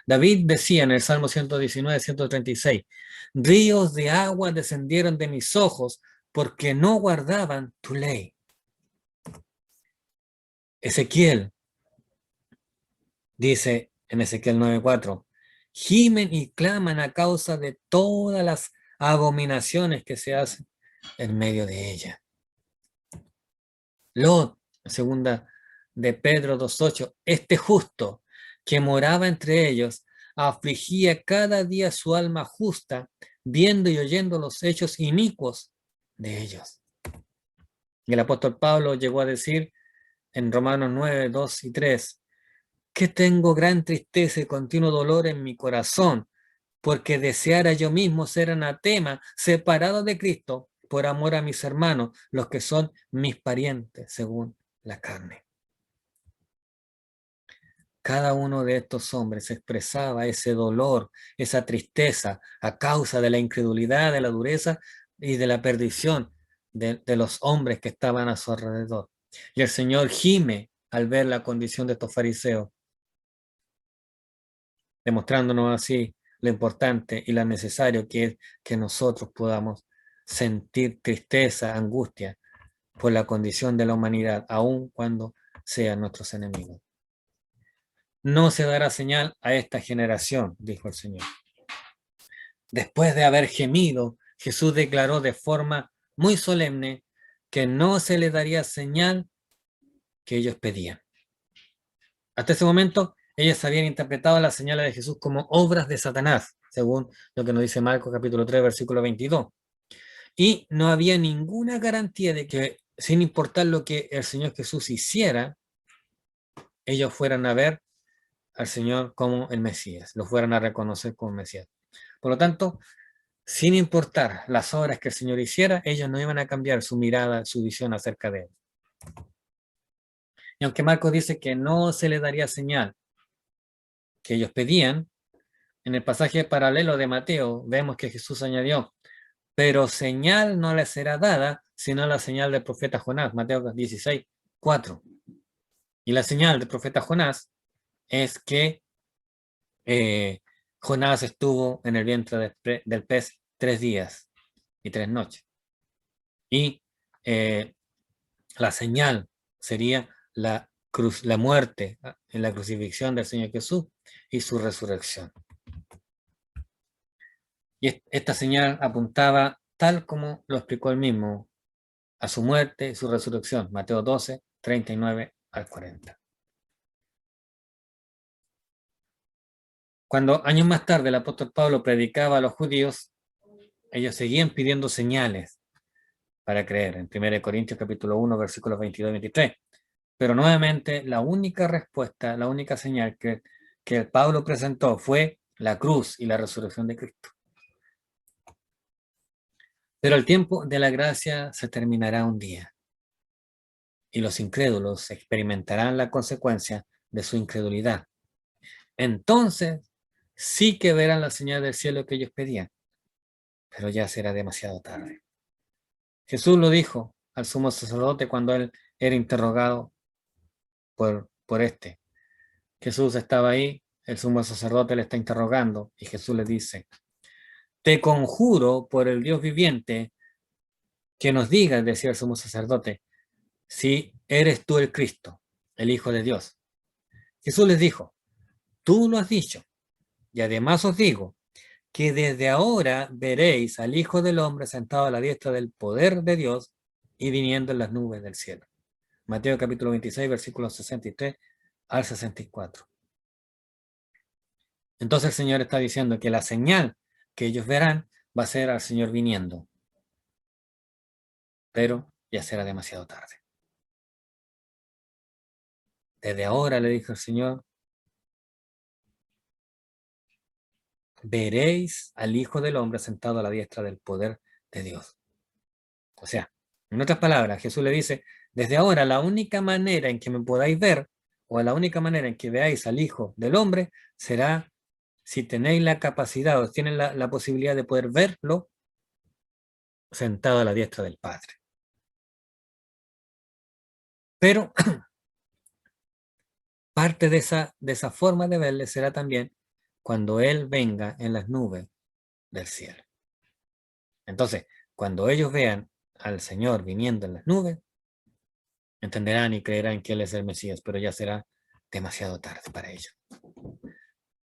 [SPEAKER 2] David decía en el Salmo 119, 136, ríos de agua descendieron de mis ojos porque no guardaban tu ley. Ezequiel dice en Ezequiel 9:4, gimen y claman a causa de todas las abominaciones que se hacen en medio de ella. Lot, segunda de Pedro 2:8, este justo que moraba entre ellos, afligía cada día su alma justa, viendo y oyendo los hechos inicuos de ellos. Y el apóstol Pablo llegó a decir en Romanos 9:2 y 3, que tengo gran tristeza y continuo dolor en mi corazón, porque deseara yo mismo ser anatema, separado de Cristo, por amor a mis hermanos, los que son mis parientes, según la carne. Cada uno de estos hombres expresaba ese dolor, esa tristeza, a causa de la incredulidad, de la dureza y de la perdición de los hombres que estaban a su alrededor. Y el Señor gime al ver la condición de estos fariseos, demostrándonos así lo importante y lo necesario que es que nosotros podamos sentir tristeza, angustia por la condición de la humanidad, aun cuando sean nuestros enemigos. No se dará señal a esta generación, dijo el Señor. Después de haber gemido, Jesús declaró de forma muy solemne que no se le daría señal que ellos pedían. Hasta ese momento, ellos habían interpretado las señales de Jesús como obras de Satanás, según lo que nos dice Marcos capítulo 3, versículo 22. Y no había ninguna garantía de que, sin importar lo que el Señor Jesús hiciera, ellos fueran a ver al Señor como el Mesías, lo fueran a reconocer como Mesías. Por lo tanto, sin importar las obras que el Señor hiciera, ellos no iban a cambiar su mirada, su visión acerca de él. Y aunque Marcos dice que no se le daría señal que ellos pedían, en el pasaje paralelo de Mateo vemos que Jesús añadió, pero señal no le será dada, sino la señal del profeta Jonás, Mateo 16:4. Y la señal del profeta Jonás es que Jonás estuvo en el vientre del pez 3 días y 3 noches. Y la señal sería la muerte en la crucifixión del Señor Jesús y su resurrección. Y esta señal apuntaba, tal como lo explicó él mismo, a su muerte y su resurrección, Mateo 12, 39 al 40. Cuando años más tarde el apóstol Pablo predicaba a los judíos, ellos seguían pidiendo señales para creer, en 1 Corintios capítulo 1, versículos 22 y 23. Pero nuevamente la única respuesta, la única señal que Pablo presentó fue la cruz y la resurrección de Cristo. Pero el tiempo de la gracia se terminará un día y los incrédulos experimentarán la consecuencia de su incredulidad. Entonces sí que verán la señal del cielo que ellos pedían, pero ya será demasiado tarde. Jesús lo dijo al sumo sacerdote cuando él era interrogado por este. Jesús estaba ahí, el sumo sacerdote le está interrogando y Jesús le dice, te conjuro por el Dios viviente que nos digas, decía el sumo sacerdote, si eres tú el Cristo, el Hijo de Dios. Jesús les dijo, tú lo has dicho, y además os digo que desde ahora veréis al Hijo del Hombre sentado a la diestra del poder de Dios y viniendo en las nubes del cielo. Mateo capítulo 26, versículos 63 al 64. Entonces el Señor está diciendo que la señal que ellos verán va a ser al Señor viniendo, pero ya será demasiado tarde. Desde ahora, le dijo el Señor, veréis al Hijo del Hombre sentado a la diestra del poder de Dios. O sea, en otras palabras, Jesús le dice, desde ahora la única manera en que me podáis ver, o la única manera en que veáis al Hijo del Hombre, será si tenéis la capacidad o tienen la posibilidad de poder verlo sentado a la diestra del Padre. Pero parte de esa forma de verle será también cuando Él venga en las nubes del cielo. Entonces, cuando ellos vean al Señor viniendo en las nubes, entenderán y creerán que Él es el Mesías, pero ya será demasiado tarde para ellos.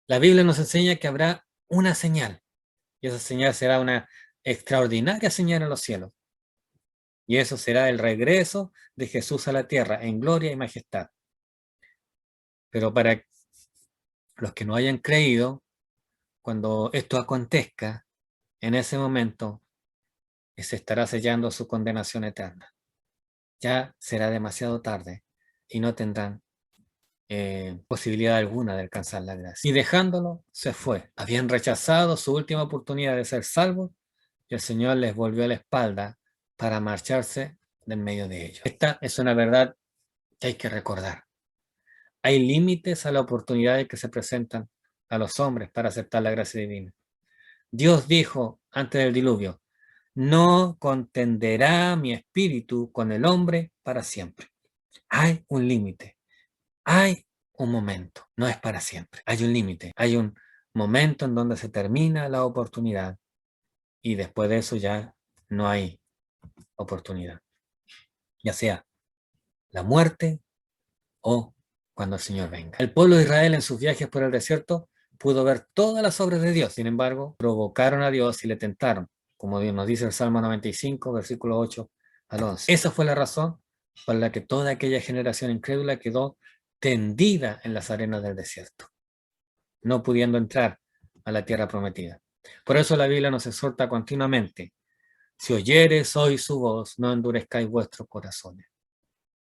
[SPEAKER 2] La Biblia nos enseña que habrá una señal, y esa señal será una extraordinaria señal en los cielos. Y eso será el regreso de Jesús a la tierra en gloria y majestad. Pero para los que no hayan creído, cuando esto acontezca, en ese momento se estará sellando su condenación eterna. Ya será demasiado tarde y no tendrán posibilidad alguna de alcanzar la gracia. Y dejándolo, se fue. Habían rechazado su última oportunidad de ser salvos y el Señor les volvió la espalda para marcharse del medio de ellos. Esta es una verdad que hay que recordar. Hay límites a las oportunidades que se presentan a los hombres para aceptar la gracia divina. Dios dijo antes del diluvio, no contenderá mi espíritu con el hombre para siempre. Hay un límite, hay un momento, no es para siempre, hay un límite, hay un momento en donde se termina la oportunidad y después de eso ya no hay oportunidad, ya sea la muerte o cuando el Señor venga. El pueblo de Israel en sus viajes por el desierto pudo ver todas las obras de Dios, sin embargo, provocaron a Dios y le tentaron, como nos dice el Salmo 95, versículo 8 al 11. Esa fue la razón por la que toda aquella generación incrédula quedó tendida en las arenas del desierto, no pudiendo entrar a la tierra prometida. Por eso la Biblia nos exhorta continuamente, si oyeres hoy su voz, no endurezcáis vuestros corazones,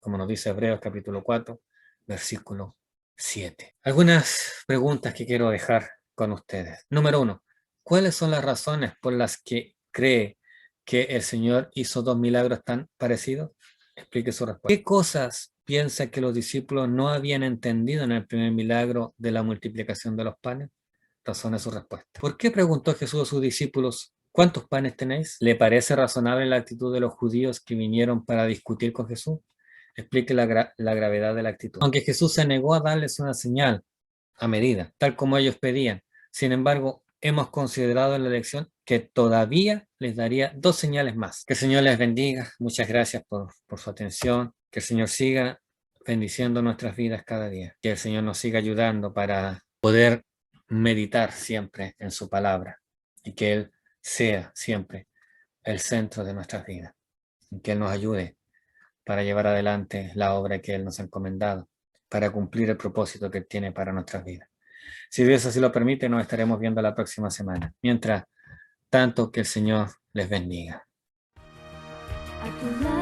[SPEAKER 2] como nos dice Hebreos capítulo 4, versículo 7. Algunas preguntas que quiero dejar con ustedes. Número 1, ¿cuáles son las razones por las que cree que el Señor hizo 2 milagros tan parecidos? Explique su respuesta. ¿Qué cosas piensa que los discípulos no habían entendido en el primer milagro de la multiplicación de los panes? Razone su respuesta. ¿Por qué preguntó Jesús a sus discípulos, ¿cuántos panes tenéis? ¿Le parece razonable la actitud de los judíos que vinieron para discutir con Jesús? Explique la gravedad de la actitud. Aunque Jesús se negó a darles una señal a medida, tal como ellos pedían, sin embargo, hemos considerado en la lección que todavía les daría 2 señales más. Que el Señor les bendiga. Muchas gracias por su atención. Que el Señor siga bendiciendo nuestras vidas cada día. Que el Señor nos siga ayudando para poder meditar siempre en su palabra y que Él sea siempre el centro de nuestras vidas. Y que Él nos ayude para llevar adelante la obra que Él nos ha encomendado, para cumplir el propósito que Él tiene para nuestras vidas. Si Dios así lo permite, nos estaremos viendo la próxima semana. Mientras tanto, que el Señor les bendiga.
[SPEAKER 1] A tu lado